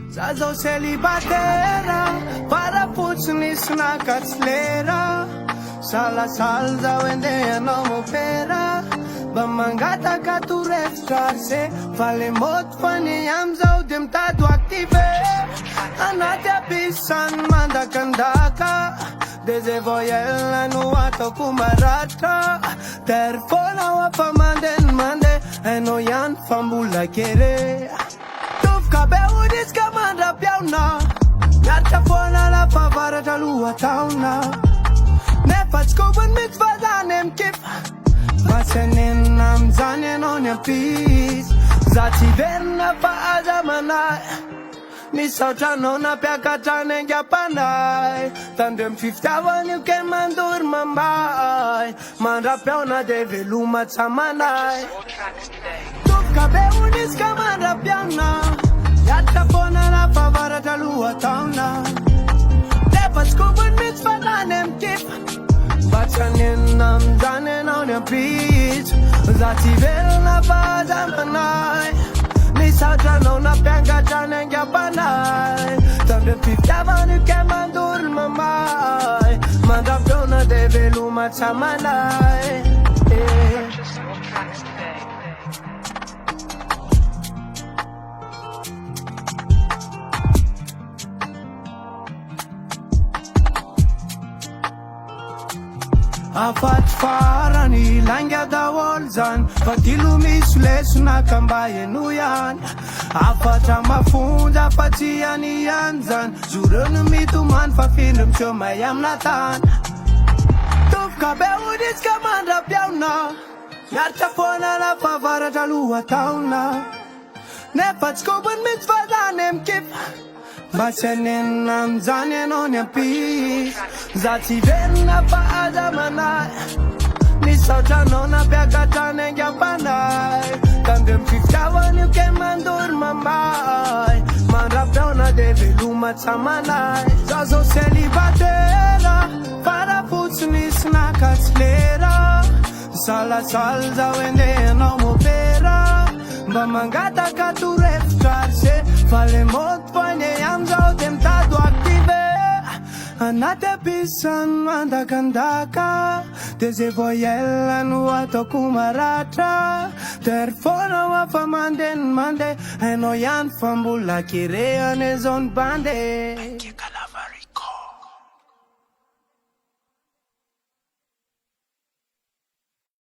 Zaho celibatera, para-potsiny sy nakatsylera. Salasala zaho endeha anao mopera, mba mangataka torefitra se fa le moto fany amizao de mitady active anaty apisany mandakandaka. De zay voyelle no ataoko maratra, telefona ho afa mandeha mandeha, hainao ihany fa mbola kere. Tovoka be odisika mandra-piaona, miaritra foana lafa varatra lohataona. Nefa tsy kobony mitsy fa zany mikifa, masenenina amizany ianao ny ampisy. Za tsy verina fa aza manay, nisaotra anao nampiakatra ny aingam-panay. Tandremo fifitiavana io ke mandory mambay, mandra-piaona de veloma tsamanay. Tovoka be onisika mandra-piaona, miaritra foana lafa varatra lohataona. Nefa tsy kobony mitsy fa zany mikifa, batsanenina amizany ianao ny ampitso. Za tsy verina fa aza manay, nisaotra anao nampiakatra ny aingam-panay. Tandremo fifitiavana io ke mandory mambay, mandra-piaona de veloma tsamanay. Afaty farany langa daholo zany, fa tilo misy lesona kamba eno ihany. Afatra mafonja fa tsy any ihany zany, zoreo no mitomany fa findro misomay amina tany. Tovoka be odisika mandra-piaona, miaritra foana lafa varatra lohataona. Nefa tsy kobony mitsy fa zany mikifa, mba tsy hanenina amizany ianao ny ampisy. Za tsy verina fa aza manay, nisaotra anao nampiakatra ny aingam-panay. Tandremo fifitiavana io ke mandory mambay, mandra-piaona de veloma tsamanay. Zaho zao celibatera, para-potsiny sy nakatsylera. Salasala zaho endeha anao mopera, mba mangataka torefitra se fa le moto fany amizao de mitady active anaty apisany mandakandaka. De zay voyelle no ataoko maratra, telefona ho afa mandeha mandeha, hainao ihany fa mbola kere ane zone bande.